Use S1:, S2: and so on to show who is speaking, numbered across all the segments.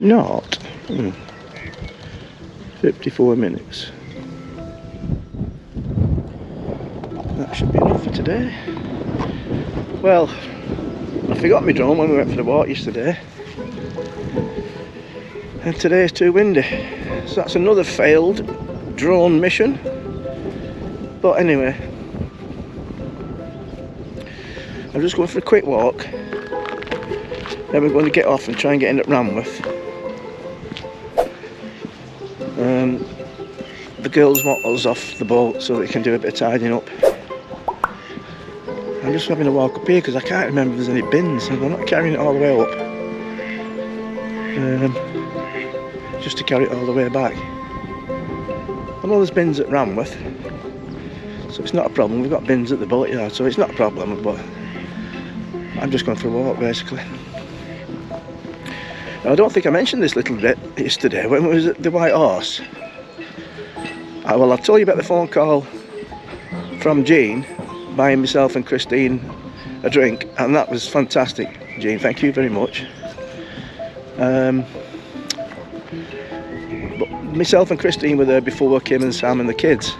S1: Not 54 minutes. That should be enough for today. Well, I forgot my drone when we went for the walk yesterday, and today's too windy, so that's another failed drone mission. But anyway, I'm just going for a quick walk, then we're going to get off and try and get in at Ranworth. The girls want us off the boat so we can do a bit of tidying up. I'm just having a walk up here because I can't remember if there's any bins, and I'm not carrying it all the way up, just to carry it all the way back. I know there's bins at Ranworth, so it's not a problem. We've got bins at the boatyard, so it's not a problem, but I'm just going for a walk basically. Now, I don't think I mentioned this little bit yesterday when we was at the White Horse. Well, I'll tell you about the phone call from Jean buying myself and Christine a drink, and that was fantastic, Jean, thank you very much. But myself and Christine were there before Kim and Sam and the kids.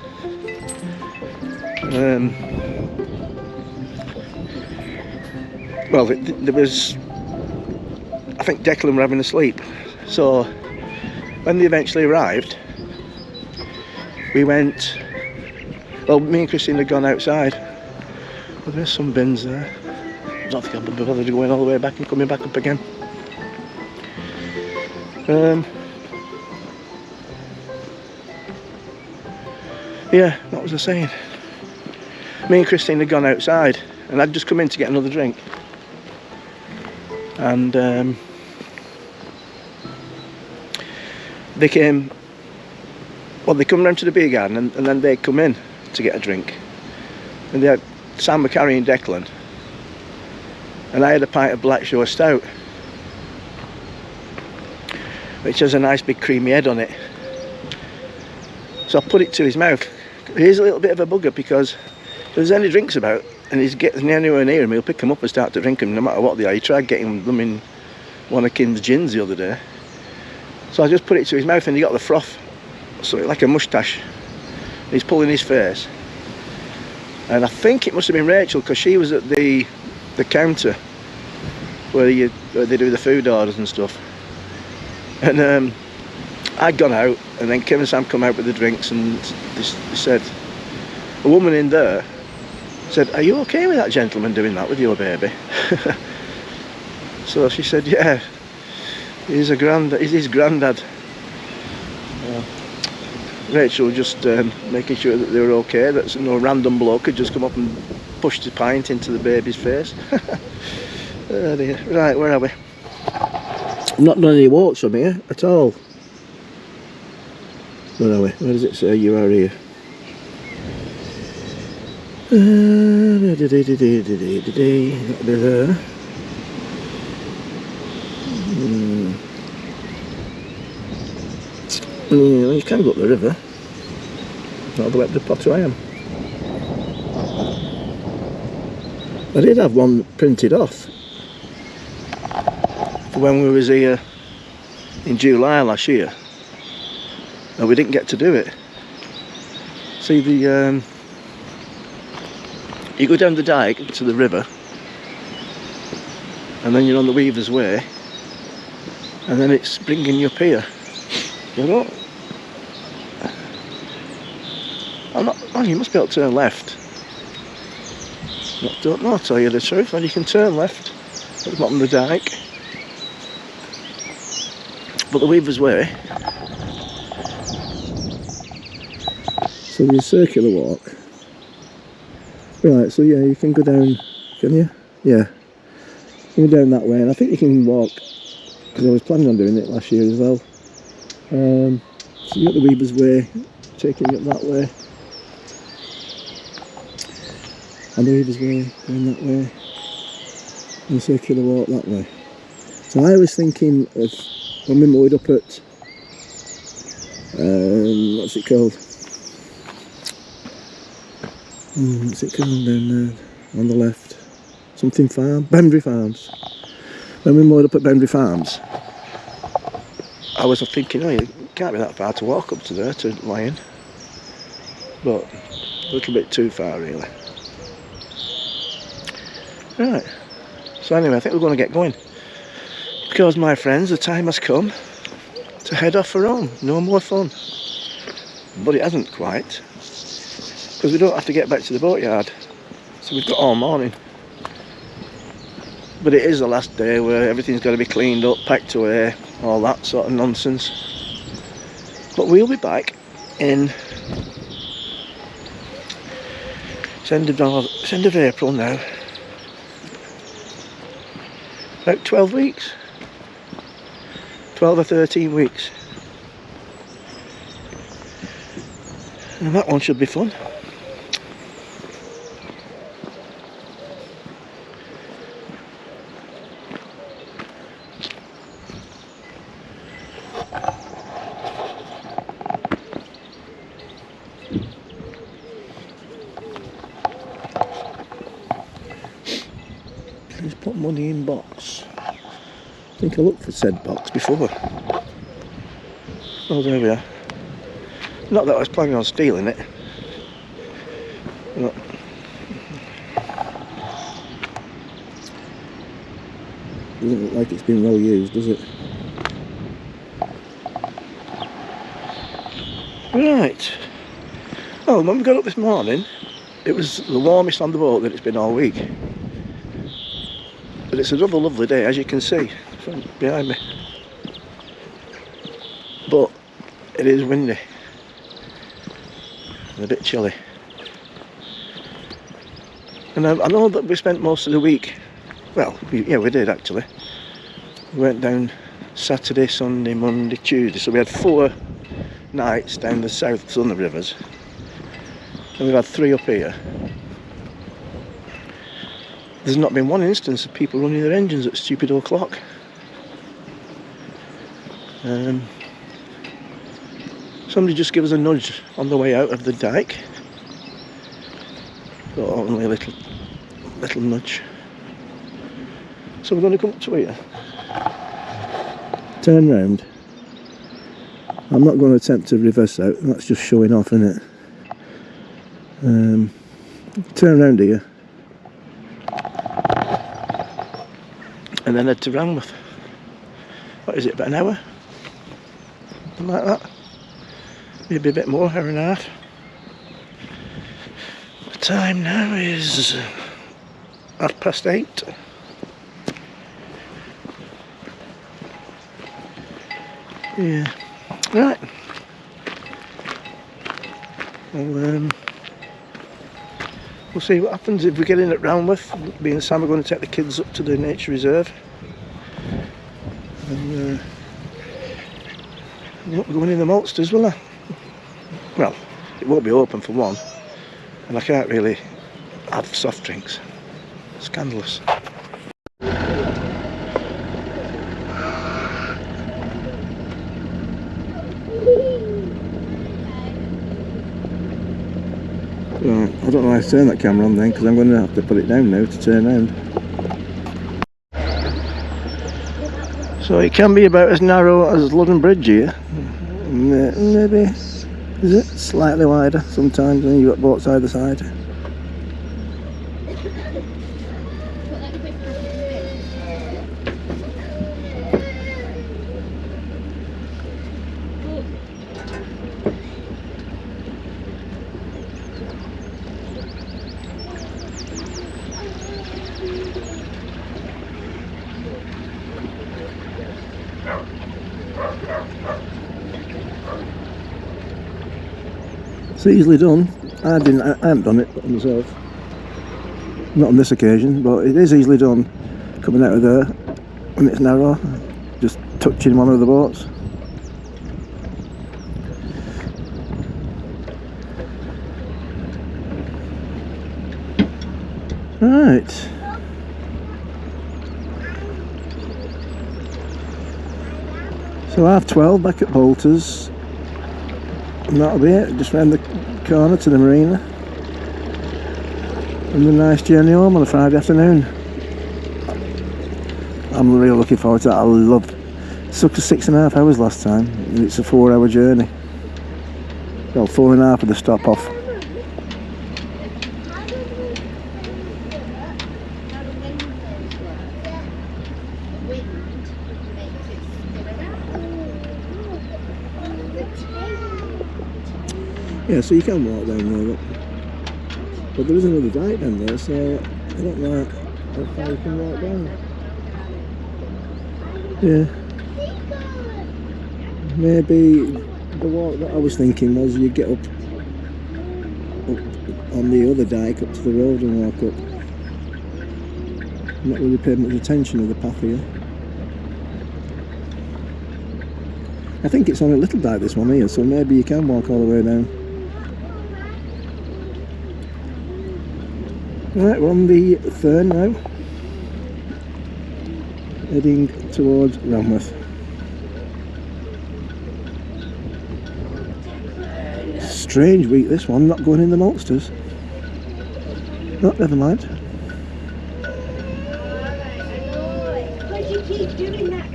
S1: Well, there was, I think Declan were having a sleep, so when they eventually arrived, we went, well, me and Christine had gone outside. Well, there's some bins there. I don't think I'll be bothered going all the way back and coming back up again. Yeah, what was I saying? Me and Christine had gone outside, and I'd just come in to get another drink. And they came, well, they come round to the beer garden, and then they come in to get a drink. And they had, Sam were carrying Declan, and I had a pint of Black Shore Stout, which has a nice big creamy head on it. So I put it to his mouth. He's a little bit of a bugger because if there's any drinks about and he's getting anywhere near him, he'll pick them up and start to drink them no matter what they are. He tried getting them in one of Kim's gins the other day. So I just put it to his mouth, and he got the froth, so like a moustache. He's pulling his face. And I think it must have been Rachel, because she was at the counter where they do the food orders and stuff. And I'd gone out, and then Kim and Sam come out with the drinks, and they said, a woman in there said, "Are you okay with that gentleman doing that with your baby?" So she said, "Yeah, he's his granddad." Rachel just making sure that they were okay, that no random bloke could just come up and push the pint into the baby's face. Oh dear. Right, where are we? I've not done any walks from here at all. Where are we? Where does it say you are here? That'll be there. Yeah, you can go up the river, all the way up to Potter I am. I did have one printed off for when we was here in July last year, and we didn't get to do it. See, the you go down the dyke to the river, and then you're on the Weaver's Way, and then it's bringing you up here. You know, I'm not. Oh, you must be able to turn left. Don't know, I'll tell you the truth. Well, you can turn left at the bottom of the dyke, but the Weaver's Way. So there's a circular walk. Right, so yeah, you can go down, can you? Yeah, you can go down that way, and I think you can walk, because I was planning on doing it last year as well. So you got the Weaver's Way, taking it that way, and the Weaver's Way going that way, and the circular walk that way. So I was thinking of when we mowed up at, what's it called? What's it called down there on the left? Something Farm? Bembry Farms. When we mowed up at Bembry Farms, I was thinking, oh, it can't be that far to walk up to there, to Lyon. But a little bit too far, really. Right. So anyway, I think we're going to get going. Because, my friends, the time has come to head off for home. No more fun. But it hasn't quite. Because we don't have to get back to the boatyard. So we've got all morning. But it is the last day where everything's got to be cleaned up, packed away, all that sort of nonsense. But we'll be back in... It's end of April now. About 12 weeks. 12 or 13 weeks. And that one should be fun. Just put money in box. I think I looked for said box before. Oh, there we are. Not that I was planning on stealing it. But doesn't look like it's been well used, does it? Right. Oh, when we got up this morning, it was the warmest on the boat that it's been all week. But it's another lovely day, as you can see from behind me. But it is windy and a bit chilly. And I know that we spent most of the week, well, yeah, we did actually. We went down Saturday, Sunday, Monday, Tuesday, so we had 4 nights down the south southern rivers, and we've had 3 up here. There's not been one instance of people running their engines at stupid o'clock. Somebody just gave us a nudge on the way out of the dike. But only a little nudge. So we're going to come up to here. Turn round. I'm not going to attempt to reverse out, that's just showing off, isn't it? Turn round here. And then head to Ranworth. What is it, about an hour? Something like that. Maybe a bit more, hour and a half. The time now is 8:30. Yeah. Right. Well, we'll see what happens if we get in at Ranworth. Being Sam, we're going to take the kids up to the nature reserve. And we're going in the maltsters, will I? Well, it won't be open for one, and I can't really have soft drinks. Scandalous. Right, I don't know how to turn that camera on then, because I'm going to have to put it down now to turn round. So it can be about as narrow as London Bridge here. Maybe, is it? Slightly wider sometimes, and you've got boats either side. It's easily done. I haven't done it myself. Not on this occasion, but it is easily done. Coming out of there when it's narrow, just touching one of the boats. Right. So 12:30 back at Bolter's. And that'll be it, just round the corner to the marina. And a nice journey home on a Friday afternoon. I'm really looking forward to that. I love It took us 6.5 hours last time, and it's a 4-hour journey. Well, 4.5 with the stop off. Yeah, so you can walk down there, but there is another dike down there, so I don't know how far you can walk down. Yeah. Maybe the walk that I was thinking was you get up on the other dike up to the road and walk up. Not really paid much attention to the path here. I think it's on a little dike, this one here, so maybe you can walk all the way down. Right, we're on the Thurne now, heading towards Ranworth. Strange week this one, not going in the maltsters. No, never mind.
S2: Why do you keep doing that?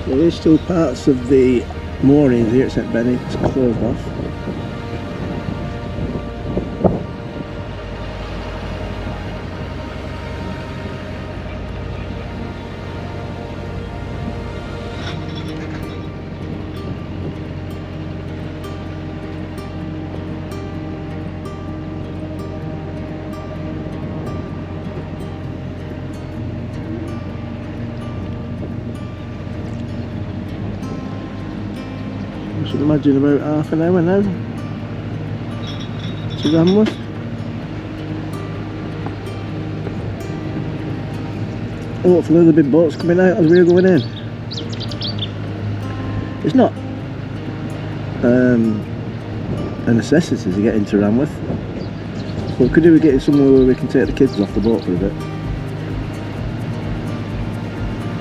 S1: There is still parts of the moorings here at St Benet's closed off. I should imagine about half an hour now to Ranworth. Hopefully there'll be boats coming out as we're going in. It's not a necessity to get into Ranworth, but could we get somewhere where we can take the kids off the boat for a bit?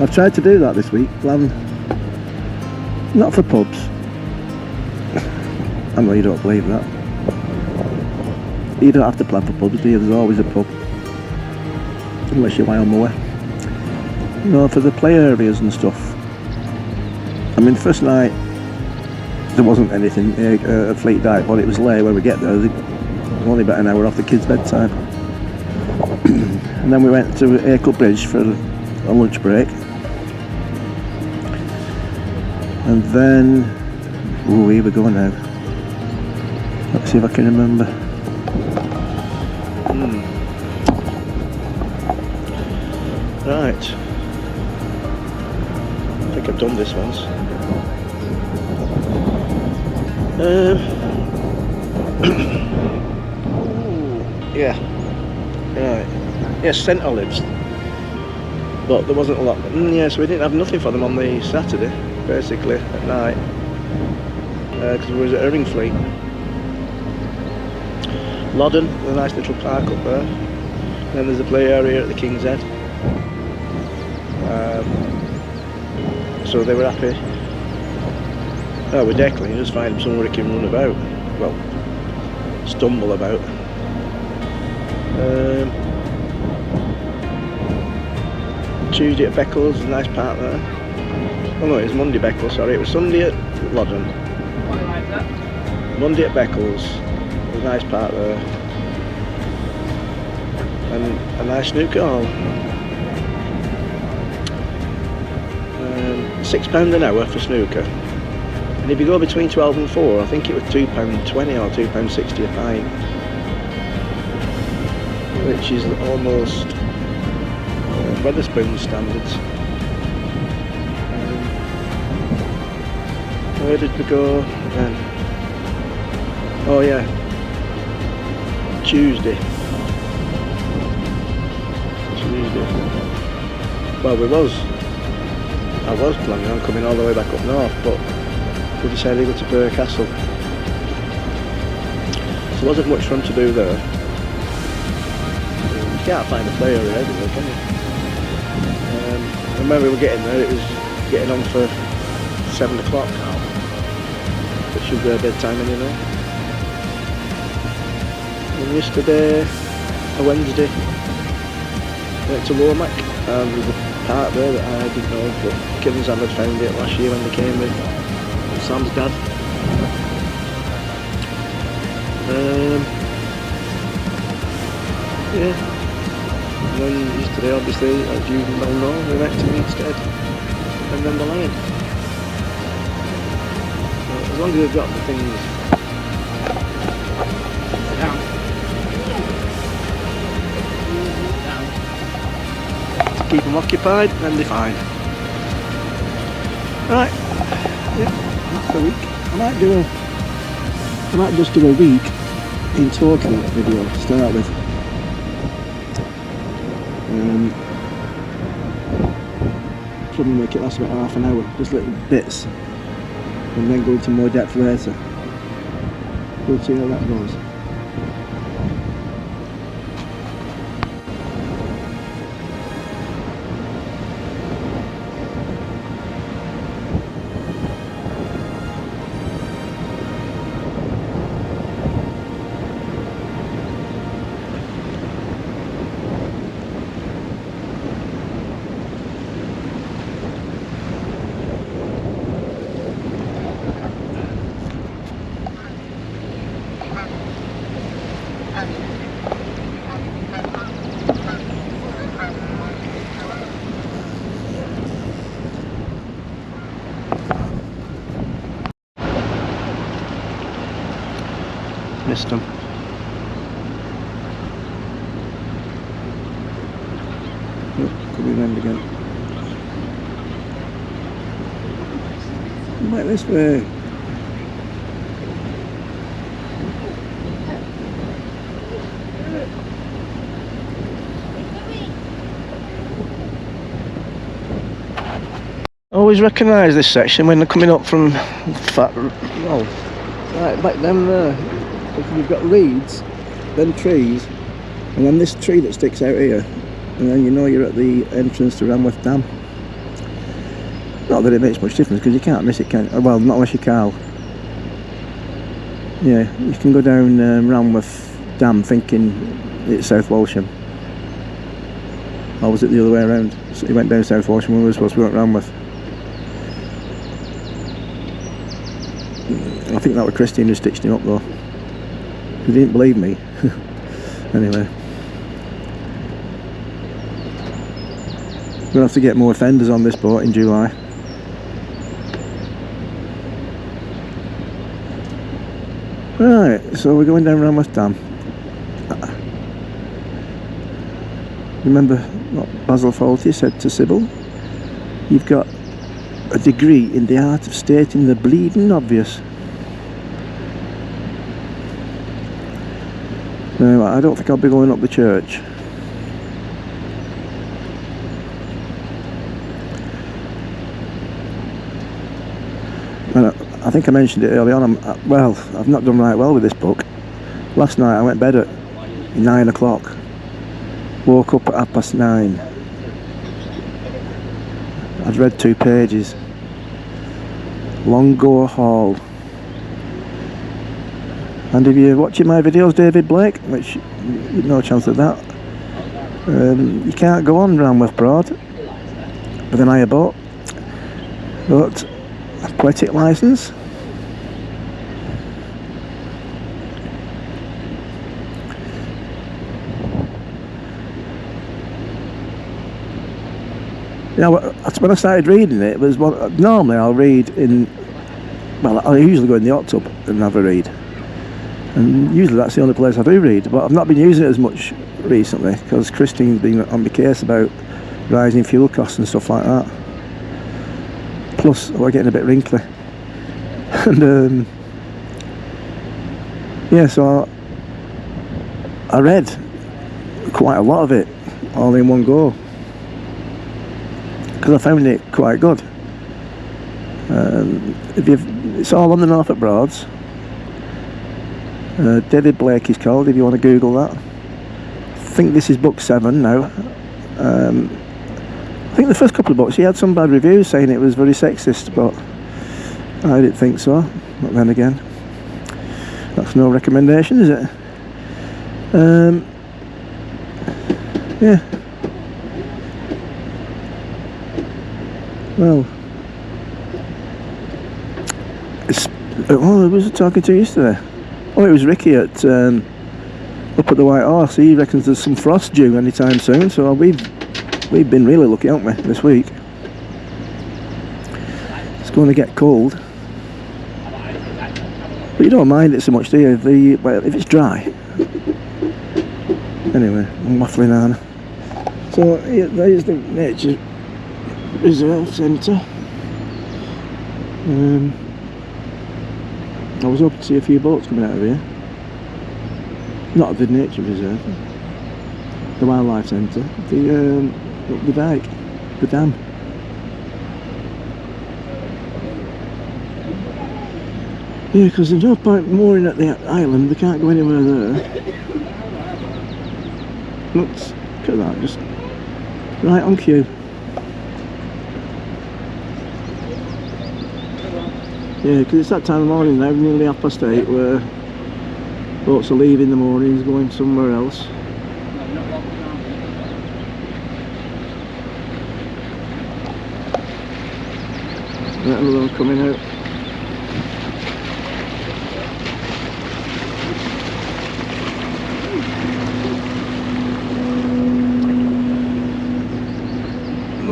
S1: I've tried to do that this week, plan not for pubs. I know you don't believe that. You don't have to plan for pubs, do you? There's always a pub. Unless you're on the way. You know, for the play areas and stuff. I mean, first night, there wasn't anything at Fleet Dyke, but it was late when we get there. Only about an hour off the kids' bedtime. And then we went to Acle Bridge for a lunch break. And then, ooh, here we go now. Let's see if I can remember. Right. I think I've done this once. Yeah. Right. Yes, St Olives. But there wasn't a lot. Yeah, so we didn't have nothing for them on the Saturday, basically, at night. Because we was at Erringfleet. Loddon, a nice little park up there. And then there's a play area at the King's Head. So they were happy. Oh, with Declan, you just find somewhere he can run about. Well, stumble about. Tuesday at Beccles, a nice park there. Oh no, it was Monday Beccles, sorry. It was Sunday at Loddon. Monday at Beccles. A nice park there, and a nice snooker hall. £6 an hour for snooker, and if you go between 12 and 4, I think it was £2.20 or £2.60 a pint, which is almost Wetherspoon standards. Where did we go then? Oh yeah, Tuesday. Well, I was planning on coming all the way back up north, but we decided to go to Burr Castle. So there wasn't much fun to do there. can't find a player everywhere, can you? And when we were getting there, it was getting on for 7 o'clock now. It should be our bedtime anyway. And yesterday, a Wednesday, went to Womack, and there's a part there that I didn't know, but Kevin's had found it last year when they came with Sam's dad. Yeah. And then yesterday, obviously, as you well know, we went to Meadstead and then the Lion. So as long as we've got the things down to keep them occupied, then they're fine. Right, yeah, that's the week. I might just do a week in Tokyo video to start with. Probably make it last about half an hour, just little bits, and then go into more depth later. We'll see how that goes. Missed them. Oh, could be them again. Right this way. Always recognise this section when they're coming up from right back them there. You've got reeds, then trees, and then this tree that sticks out here, and then you know you're at the entrance to Ranworth Dam. Not that it makes much difference because you can't miss it, can you? Well, not unless you cow. Yeah, you can go down Ranworth Dam thinking it's South Walsham. Or was it the other way around? So you went down South Walsham when we were supposed to be at Ranworth. I think that was Christine who stitched him up though. He didn't believe me. Anyway. We'll have to get more fenders on this boat in July. Right, so we're going down Ranworth Dam. Remember what Basil Fawlty said to Sybil? You've got a degree in the art of stating the bleeding obvious. No, I don't think I'll be going up the church. And I think I mentioned it early on. Well, I've not done right well with this book. Last night I went to bed at 9 o'clock. Woke up at 9:30. I'd read 2 pages. Longo Hall. And if you're watching my videos, David Blake, which you've no chance of that, you can't go on Ranworth Broad with an hire boat, but a poetic licence. You know, when I started reading it, was what normally I'll read in. Well, I usually go in the hot tub and have a read, and usually that's the only place I do read. But I've not been using it as much recently because Christine's been on my case about rising fuel costs and stuff like that. Plus, we're getting a bit wrinkly, and yeah, so I read quite a lot of it all in one go. Because I found it quite good. It's all on the Norfolk Broads. David Blake is called, if you want to Google that. think this is book 7 now. I think the first couple of books he had some bad reviews saying it was very sexist, but I didn't think so. But then again, that's no recommendation, is it? Yeah. Well, it's, oh, who was I talking to yesterday? Oh, it was Ricky at up at the White Horse. He reckons there's some frost due anytime soon, so we've been really lucky, haven't we, this week? It's going to get cold, but you don't mind it so much, do you? Well, if it's dry. Anyway, I'm waffling on. So yeah, there's the nature reserve centre. I was hoping to see a few boats coming out of here. Not the nature reserve, the wildlife centre, the dike, the dam. Yeah, because there's no point mooring at the island, they can't go anywhere there. Look at that, just right on cue. Yeah, because it's that time of morning now, nearly 8:30, where boats are leaving in the mornings, going somewhere else. Right, another one coming out.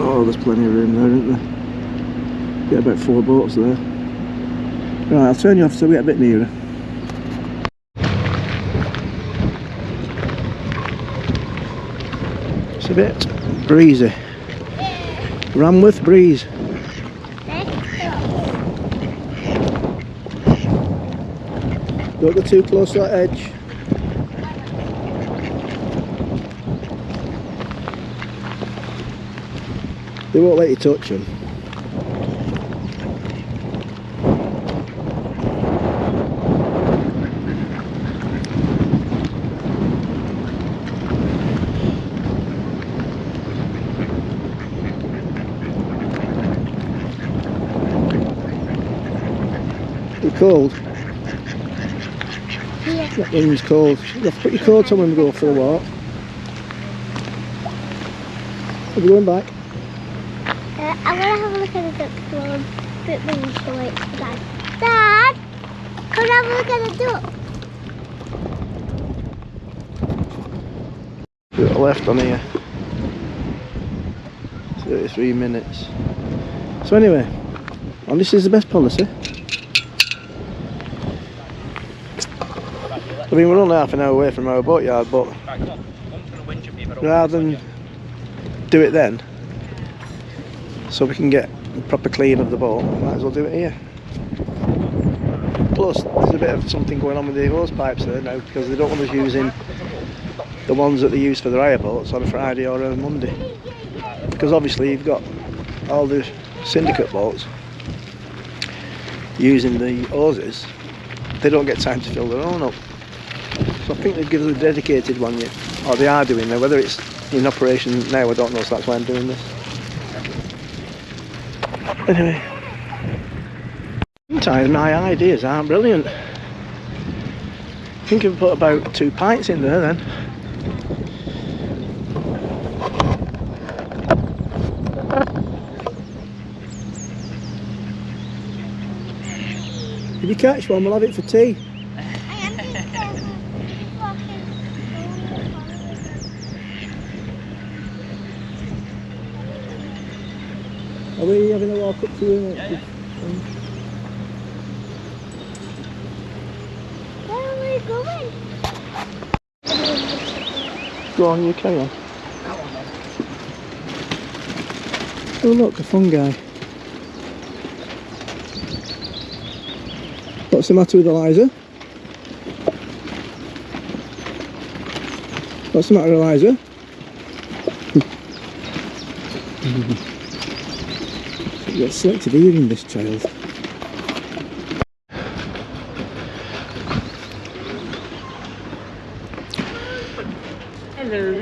S1: Oh, there's plenty of room there, isn't there? Get about 4 boats there. Right, I'll turn you off so we get a bit nearer. It's a bit breezy. Ranworth breeze. Don't go too close to that edge. They won't let you touch them. You're cold?
S2: Yeah.
S1: That room's cold. You have to put your coat on when we go for a walk. Are we going back?
S2: I want to have a look at the duck for a bit when you show it to Dad. Dad, come have a look at the duck.
S1: We've got left on here 33 minutes. So anyway, and this is the best policy. I mean, we're only half an hour away from our boatyard, but rather than do it then, so we can get a proper clean of the boat, might as well do it here. Plus, there's a bit of something going on with the hose pipes there now, because they don't want us using the ones that they use for the hire boats on a Friday or a Monday. Because obviously you've got all the syndicate boats using the hoses, they don't get time to fill their own up. So I think they'd give us a dedicated one, or they are doing there. Whether it's in operation now, I don't know, so that's why I'm doing this. Anyway, sometimes my ideas aren't brilliant. I think I've put about 2 pints in there then. If you catch one, we'll have it for tea. Are we having a walk up to you?
S2: Where are we going?
S1: Go on, you carry on. Oh look, a fungi. What's the matter with Eliza? What's the matter, Eliza? You've got selective hearing, this child.
S3: Hello.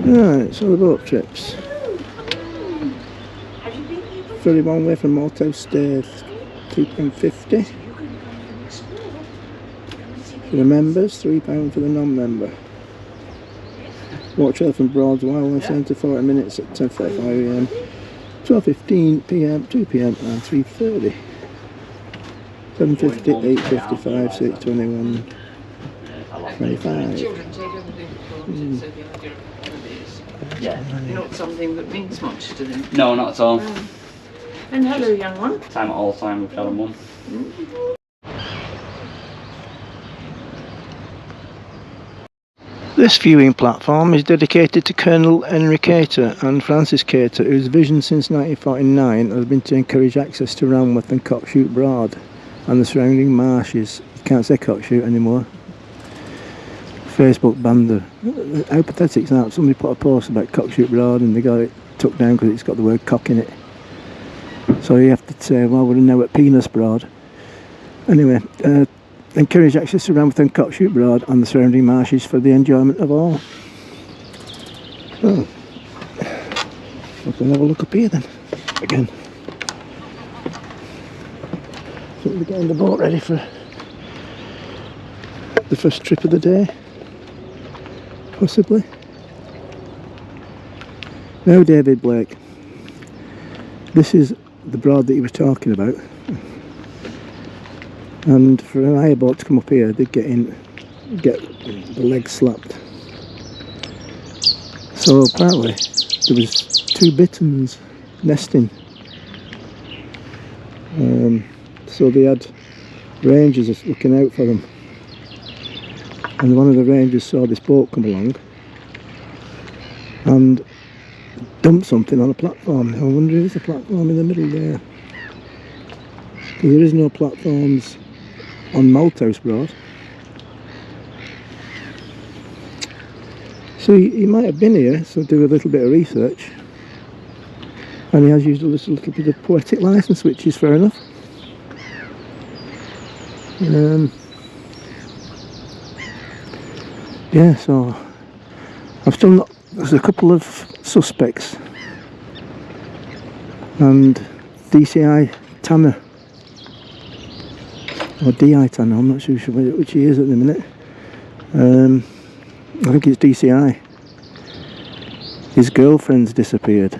S1: Right, so the boat trips. Ferry one way from Malthouse Stairs, £2.50. For the members, £3 for the non-member. Walk trail from Broads Wildlife Centre, 40 minutes at 10:45am, 12:15 PM, 2 PM and 3:30. 7:50, 8:55, 6:21, 25.
S3: Not something that means much to them.
S4: No, not at all.
S3: And hello, young one.
S4: Time at all time with Dad and Mum.
S1: This viewing platform is dedicated to Colonel Henry Cater and Francis Cater, whose vision since 1949 has been to encourage access to Ranworth and Cockshoot Broad and the surrounding marshes. You can't say Cockshoot anymore. Facebook banned the... How pathetic is that? Somebody put a post about Cockshoot Broad and they got it took down because it's got the word cock in it. So you have to say, well, we're now at Penis Broad. Anyway, encourage access to Ranworth and Cockshoot Broad and the surrounding marshes for the enjoyment of all. So, we can have a look up here then, again. So we're getting the boat ready for the first trip of the day, possibly. Now David Blake, this is the broad that you were talking about. And for an hire boat to come up here, they'd get the legs slapped. So apparently there was 2 bitterns nesting. So they had rangers looking out for them. And one of the rangers saw this boat come along and dumped something on a platform. I wonder if there's a platform in the middle there. Because there is no platforms on Malthouse Broad. So he might have been here, so do a little bit of research. And he has used a little bit of poetic licence, which is fair enough. Yeah, so I've still not... There's a couple of suspects. And DCI Tanner. Or DI Tanner, I'm not sure which he is at the minute. I think it's DCI. His girlfriend's disappeared.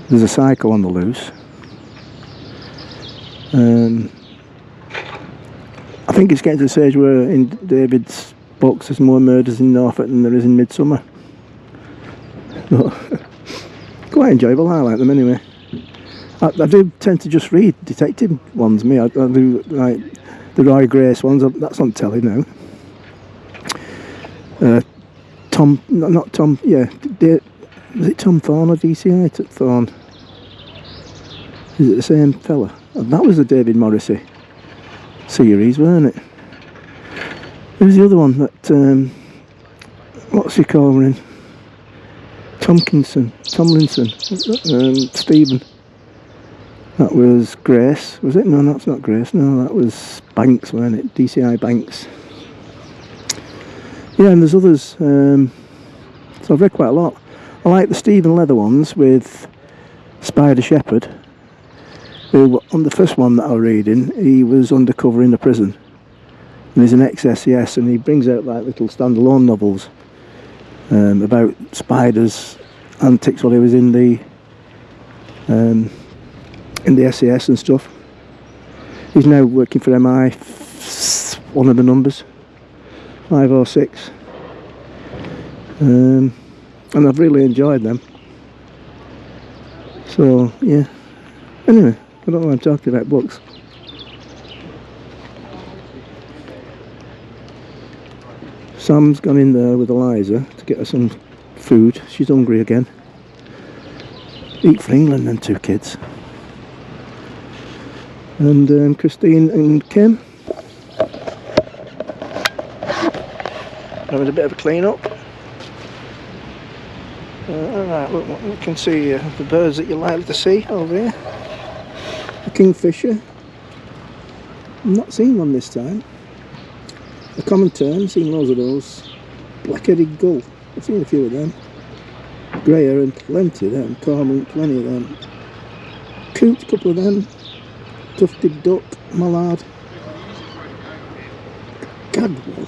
S1: There's a psycho on the loose. I think it's getting to the stage where in David's books there's more murders in Norfolk than there is in Midsummer. But quite enjoyable, I like them anyway. I do tend to just read detective ones, me. I do like the Roy Grace ones, that's on telly now. Not Tom, yeah, was it Tom Thorne or DCI Thorne? Is it the same fella? That was the David Morrissey series, weren't it? Who's the other one that, what's he calling? Tomlinson, Stephen. That was Grace, was it? No, that's not Grace, no, that was Banks, weren't it? DCI Banks. Yeah, and there's others, so I've read quite a lot. I like the Stephen Leather ones with Spider Shepherd, who, on the first one that I was reading, he was undercover in a prison. And he's an ex-SES, and he brings out like little standalone novels about spiders, antics while he was in the SES and stuff. He's now working for MI, one of the numbers, 506. And I've really enjoyed them. So, yeah. Anyway, I don't know why I'm talking about books. Sam's gone in there with Eliza to get her some food. She's hungry again. Eat for England, them 2 kids. And Christine and Kim having a bit of a clean up. Alright, look, we can see the birds that you're likely to see over here. The kingfisher. I've not seen one this time. The common tern, seen loads of those. Black-headed gull. I've seen a few of them. Greyer and plenty of them. Cormorant, plenty of them. Coot, a couple of them. Tufted duck, mallard. Gadwall.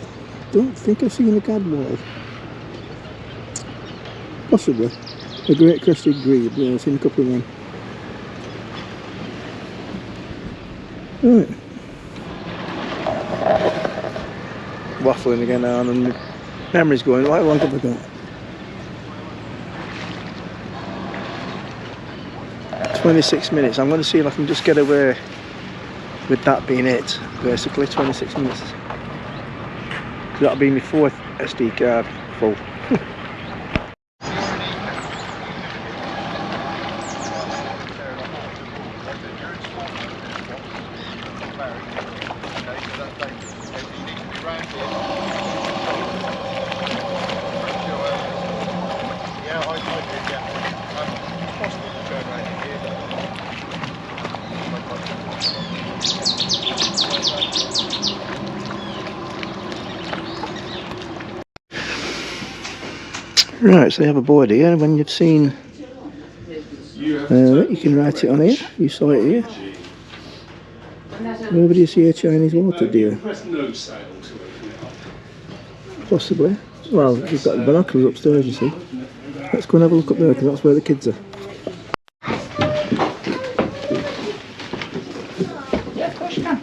S1: Don't think I've seen a gadwall. Possibly. A great crested grebe, yeah, I've seen a couple of them. Right. Waffling again now, and my memory's going. How long have I got? 26 minutes. I'm going to see if I can just get away with that being it, basically. 26 minutes. That'll be my 4th SD card full. Right, so you have a board here. When you've seen you can write it on here. You saw it here. Where would you see a Chinese water deer? Possibly. Well, you've got the binoculars upstairs, you see. Let's go and have a look up there, because that's where the kids are.
S3: Yeah, of course you can.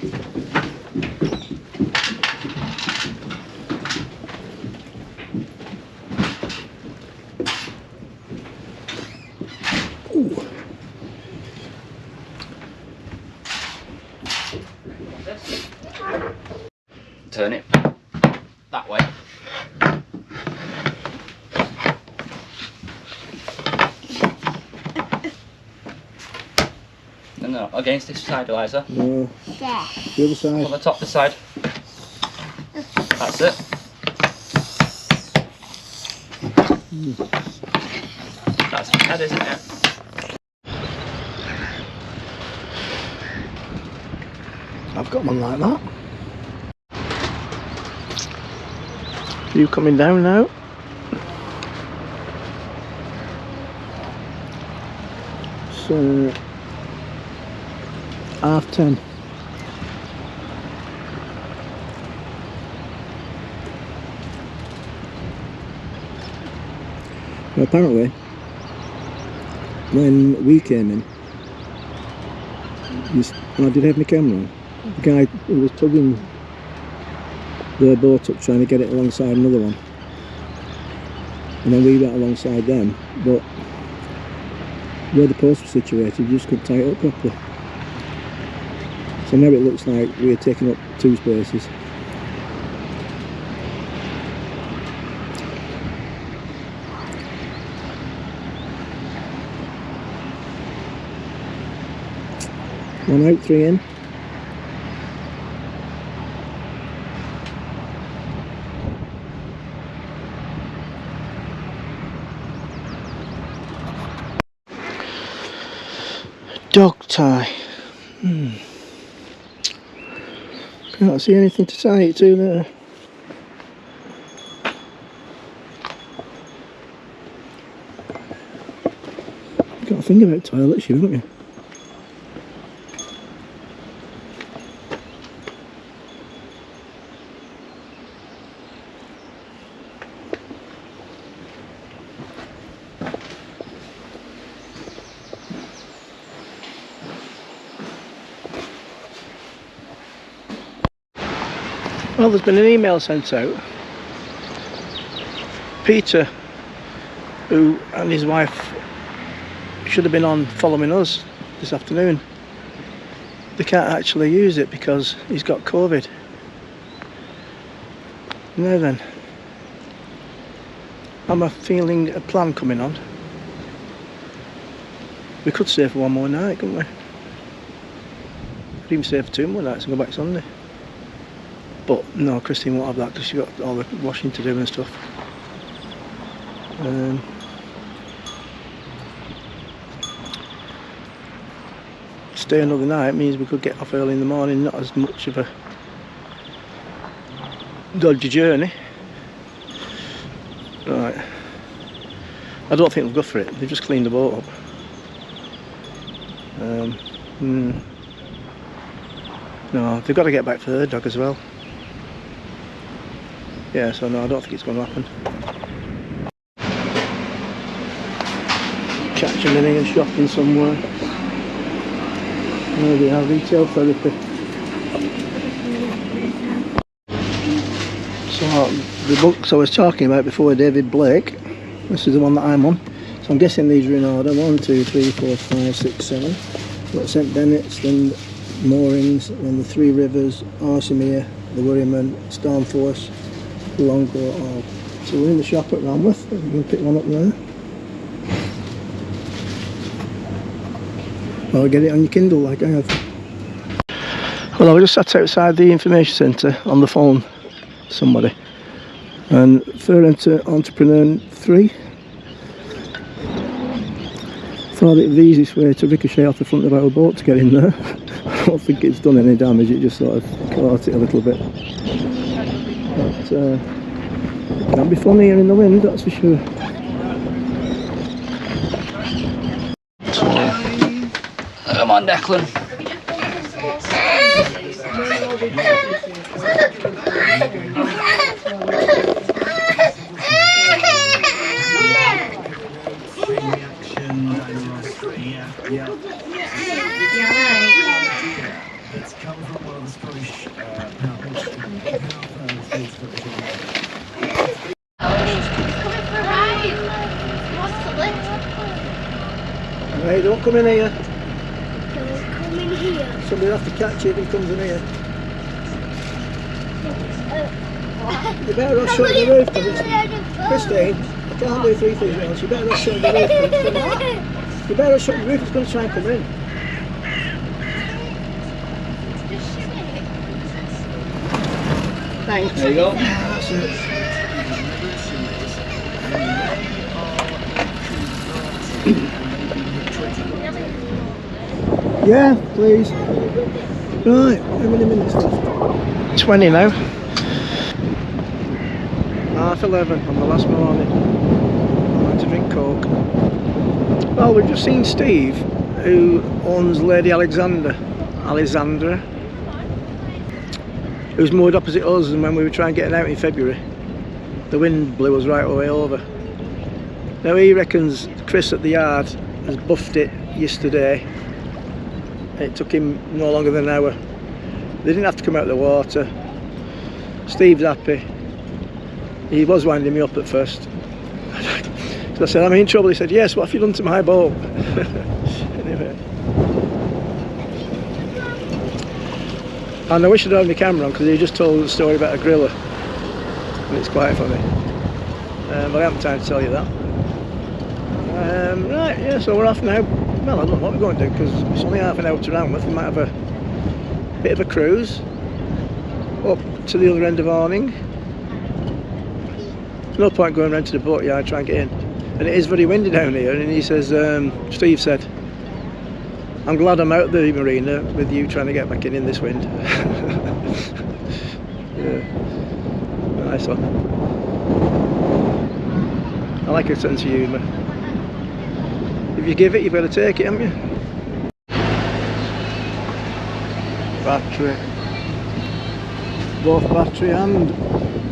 S4: Turn it that way. No, against this side, Eliza.
S1: No,
S2: There.
S1: the other side.
S4: On the top this side. That's it. That's the head, isn't it?
S1: I've got one like that. You coming down now? So 10:30. Well, apparently, when we came in, and I did have my camera on, the guy who was tugging their boat up trying to get it alongside another one, and then we went alongside them, but where the post was situated you just couldn't tie it up properly, so now it looks like we are taking up 2 spaces. One out, 3 in. Dog tie. Can't see anything to tie it to there. You've got to think about toilets, you haven't you? Well, there's been an email sent out. Peter, who and his wife should have been on following us this afternoon, they can't actually use it because he's got COVID. Now then, I'm feeling a plan coming on. We could stay for 1 more night, couldn't we? Could even stay for 2 more nights and go back Sunday. But no, Christine won't have that because she's got all the washing to do and stuff. Stay another night means we could get off early in the morning, not as much of a dodgy journey. Right. I don't think they'll go for it. They've just cleaned the boat up. No, they've got to get back for Thurne Dyke as well. Yeah, so no, I don't think it's going to happen. Catching in here shopping somewhere. Maybe our retail therapy. So the books I was talking about before, David Blake, this is the one that I'm on. So I'm guessing these are in order. 1, 2, 3, 4, 5, 6, 7. Got St Bennett's, then Moorings, then the Three Rivers, Arsimere, the Worryman, Stormforce, Longboat. So we're in the shop at Ranworth. You can pick one up there. Or get it on your Kindle like I have. Well, I was just sat outside the information centre on the phone to somebody. And Thurne Entrepreneur 3 thought it was the easiest way to ricochet off the front of our boat to get in there. I don't think it's done any damage, it just sort of caught it a little bit. But it can be fun here in the wind, that's for sure.
S4: Come on, Declan.
S1: Hey, don't come in here.
S2: Don't come in here.
S1: Somebody will have to catch it if he comes in here. You better not shut the roof because it's... Christine, I can't do 3 things at once. You better not shut the roof. You better not shut the roof, it's going to try and come in. Thanks.
S4: There you go.
S1: That's it. Yeah, please. Right, how many minutes left? 20 now. 11:30 on the last morning. I went to drink Coke. Well, we've just seen Steve, who owns Lady Alexandra, who's moored opposite us, and when we were trying getting out in February, the wind blew us right away over. Now he reckons Chris at the yard has buffed it yesterday. It took him no longer than an hour. They didn't have to come out of the water. Steve's happy. He was winding me up at first. So I said, "I'm in trouble." He said, "Yes, what have you done to my boat?" Anyway. And I wish I'd had my camera on because he just told a story about a griller. And it's quite funny. But I haven't time to tell you that. Right, yeah, so we're off now. Well, I don't know what we're going to do because it's only half an hour to Ranworth. We might have a bit of a cruise up to the other end of Arning. There's no point going round to the boat yard trying to get in. And it is very windy down here, and he says, Steve said, "I'm glad I'm out of the marina with you trying to get back in this wind." Yeah, nice one. I like a sense of humour. If you give it, you've got to take it, haven't you? Battery. Both battery and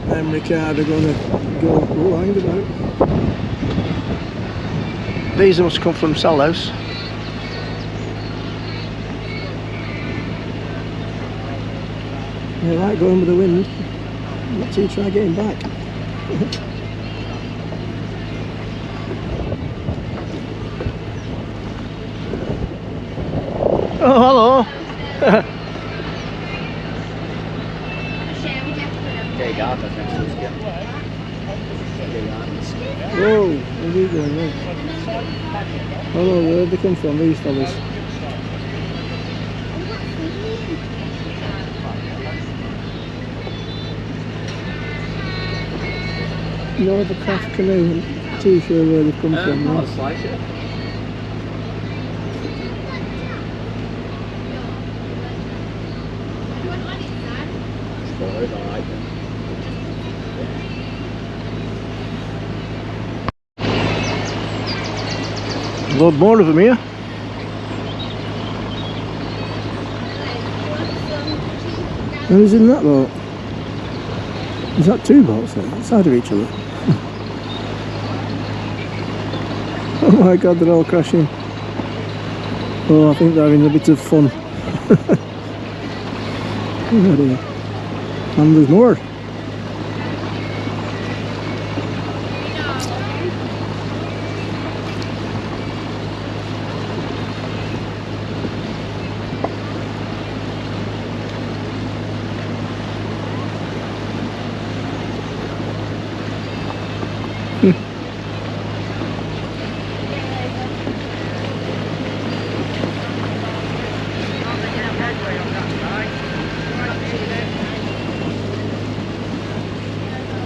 S1: memory card are going to go roundabout. These must come from Salhouse. You're right going with the wind. Let's see you try getting back. Oh, hello. Whoa, where are you going now? Hello, where did they come from, these fellas? No, the craft canoe, I'm not too sure where they've come from now. load more of them here. Who's in that boat? Is that two boats then, outside of each other? Oh my god, they're all crashing. Oh, I think they're having a bit of fun. Oh dear. And there's more.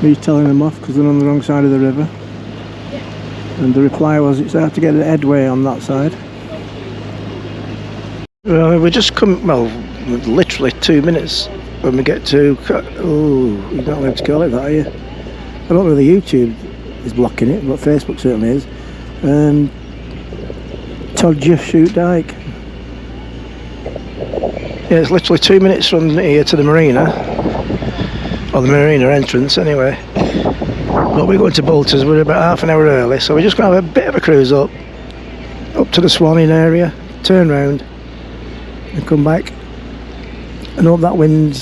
S1: He's telling them off because they're on the wrong side of the river. And the reply was it's hard to get an headway on that side. We're just coming, well, literally 2 minutes when we get to, oh, you're not allowed to call it that, are you? I don't know whether YouTube is blocking it, but Facebook certainly is. Thurne Dyke. Yeah, it's literally 2 minutes from here to the marina. Or the marina entrance anyway. But we're going to Bolters, we're about half an hour early, so we're just going to have a bit of a cruise up to the Swanning area, turn round and come back, and hope that wind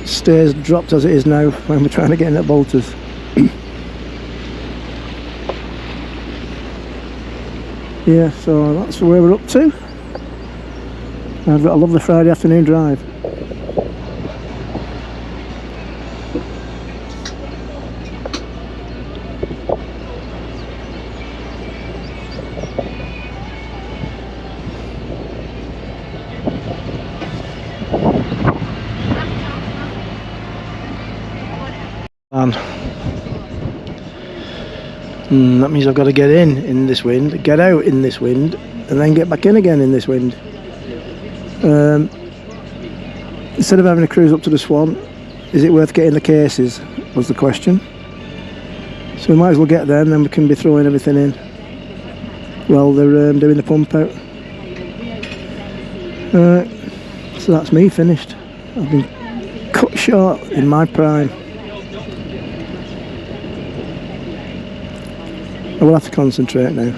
S1: stays dropped as it is now when we're trying to get in at Bolters. Yeah, so that's where we're up to. I've got a lovely Friday afternoon drive. That means I've got to get in this wind, get out in this wind, and then get back in again in this wind. Instead of having a cruise up to the Swan, is it worth getting the cases, was the question. So we might as well get there and then we can be throwing everything in while they're doing the pump out. So that's me finished. I've been cut short in my prime. I will have to concentrate now.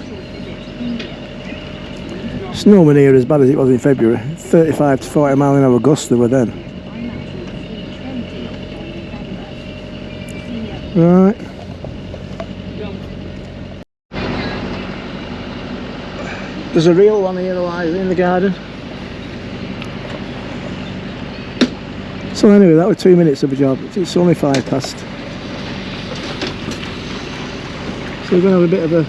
S1: It's nowhere near as bad as it was in February. 35 to 40 mile an hour gusts there were then. Right. There's a real one here alive in the garden. So anyway, that was 2 minutes of a job. It's only 5 past. So we're going to have a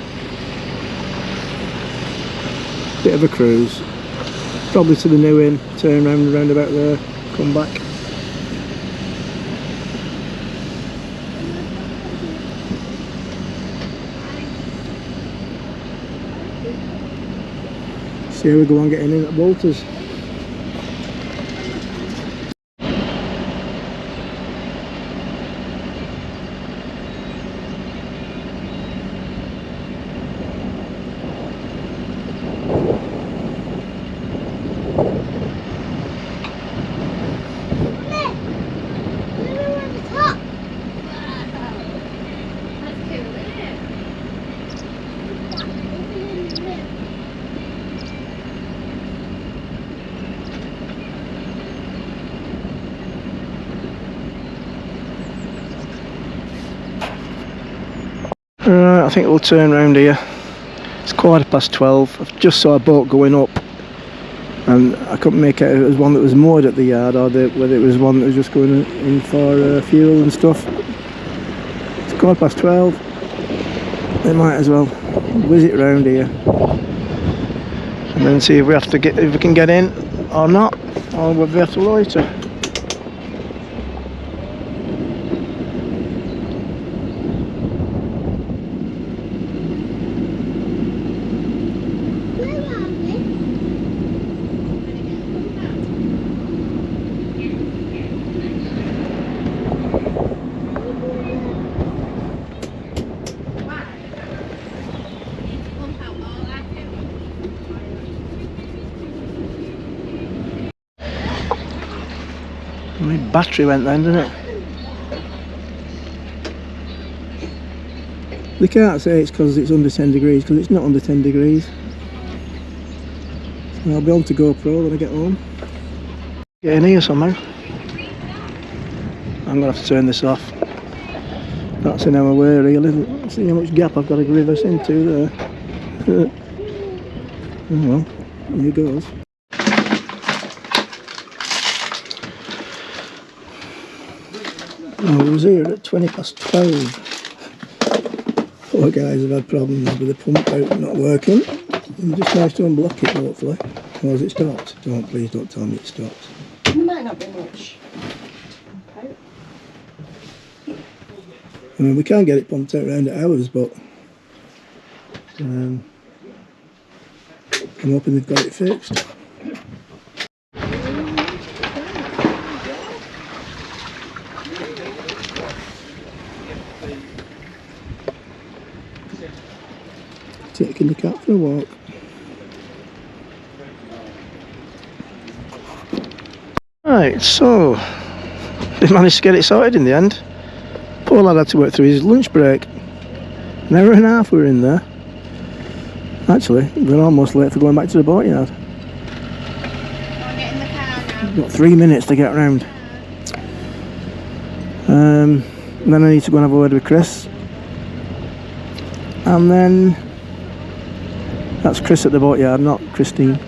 S1: bit of a cruise, probably to the New Inn, turn round and round about there, come back. See how we go on getting in at Bolters. I think we'll turn round here. It's 12:15. I just saw a boat going up and I couldn't make out if it was one that was moored at the yard or whether it was one that was just going in for fuel and stuff. It's 12:15. They might as well whiz it round here and then see if we can get in or not, or whether we have to loiter. battery went then, didn't it? They can't say it's because it's under 10 degrees, because it's not under 10 degrees. So I'll be on to GoPro when I get home. Get in here somehow. I'm going to have to turn this off. That's an hour away really. See how much gap I've got to reverse into there. Oh well, here goes. I was here at 12:20. Poor guys have had problems with the pump out not working. You just managed to unblock it hopefully. Or has it stopped? Please don't tell me it stopped.
S3: There might not be much.
S1: I mean, we can get it pumped out around at hours, but I'm hoping they've got it fixed. Taking the cat for a walk. Right, so we managed to get it sorted in the end. Poor lad had to work through his lunch break. An hour and a half we were in there. Actually, we're almost late for going back to the boatyard.
S2: I'll get in the car now.
S1: We've got 3 minutes to get round. And then I need to go and have a word with Chris. And then that's Chris at the boatyard, not Christine.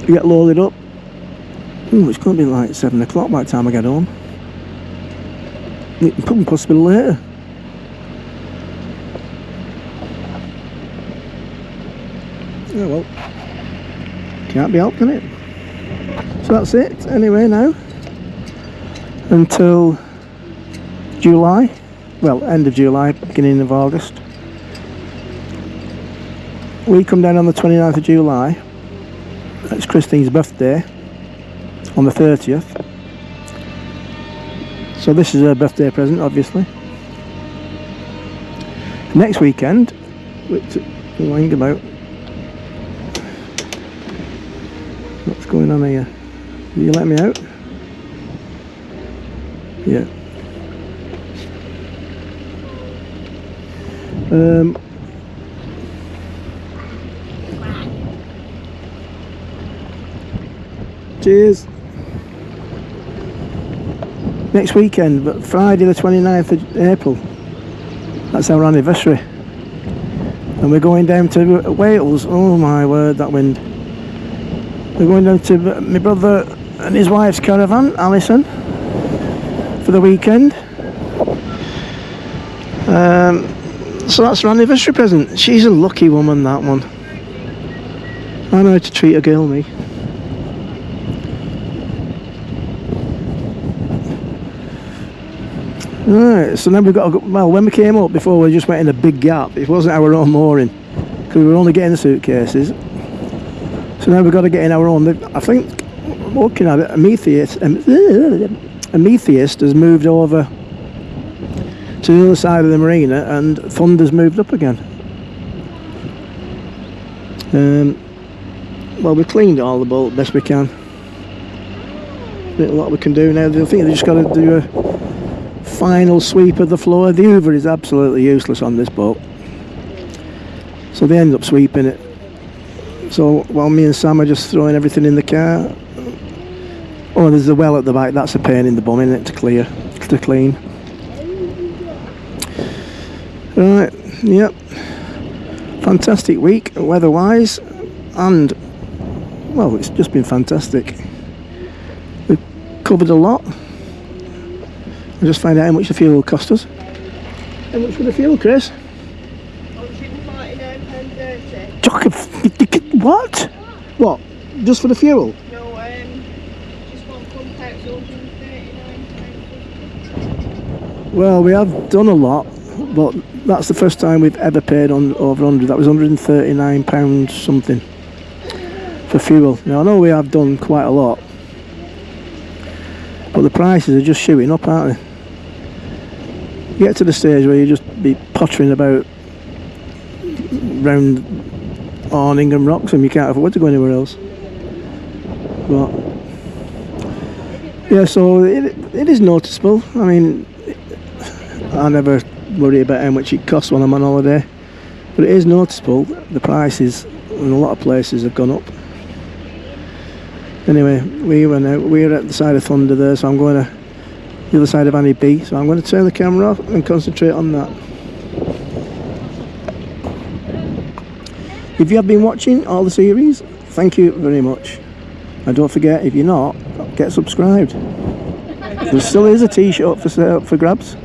S1: We get loaded up. Ooh, it's going to be like 7 o'clock by the time I get home. It could possibly be later. Oh well, can't be helped, can it? So that's it anyway now. Until July, well, end of July, beginning of August. We come down on the 29th of July. It's Christine's birthday on the 30th. So this is her birthday present, obviously. Next weekend, which we're lying about. What's going on here? Will you let me out? Yeah. Cheers. Next weekend, but Friday the 29th of April. That's our anniversary. And we're going down to Wales. Oh my word, that wind. We're going down to my brother and his wife's caravan, Alison, for the weekend. So that's her anniversary present. She's a lucky woman, that one. I know how to treat a girl, me. Right, so now we've got to go, well, when we came up before we just went in a big gap. It wasn't our own mooring, because we were only getting the suitcases. So now we've got to get in our own. I think, looking at it, a Metheist has moved over to the other side of the marina, and Thunder's moved up again. Well, we cleaned all the boat best we can. There's a lot we can do now. I think they just got to do a final sweep of the floor. The Hoover is absolutely useless on this boat, so they end up sweeping it. So while me and Sam are just throwing everything in the car. Oh, there's a well at the back. That's a pain in the bum, isn't it, to clean. Right, yep. Fantastic week weather-wise, and well, it's just been fantastic. We've covered a lot. We'll just find out how much the fuel will cost us. How much for the fuel, Chris?
S2: £149.30.
S1: What? What? Just for the fuel?
S2: No, just one pump out, so £139.
S1: Well, we have done a lot, but that's the first time we've ever paid on over 100. That was £139 something for fuel. Now I know we have done quite a lot, but the prices are just shooting up, aren't they? You get to the stage where you just be pottering about round Awning and Wroxham, you can't afford to go anywhere else. But Yeah, so it is noticeable. I mean, I never worry about how much it costs when I'm on holiday, but it is noticeable. The prices in a lot of places have gone up. Anyway, we're at the side of Thunder there, so I'm going to the other side of Annie B, so I'm going to turn the camera off and concentrate on that. If you have been watching all the series, thank you very much. And don't forget, if you're not, get subscribed. There still is a t-shirt for sale for grabs.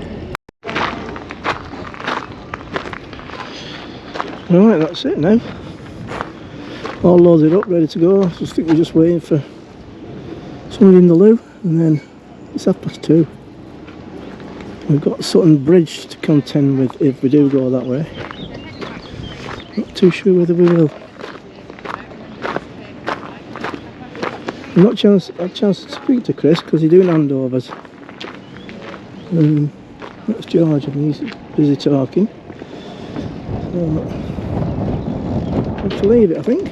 S1: Right, that's it now. All loaded up, ready to go. I think we're just waiting for someone in the loo, and then it's 2:30. We've got Sutton Bridge to contend with if we do go that way. Not too sure whether we will. I've not had a chance to speak to Chris because he's doing handovers. That's George and he's busy talking. So, I have to leave it, I think.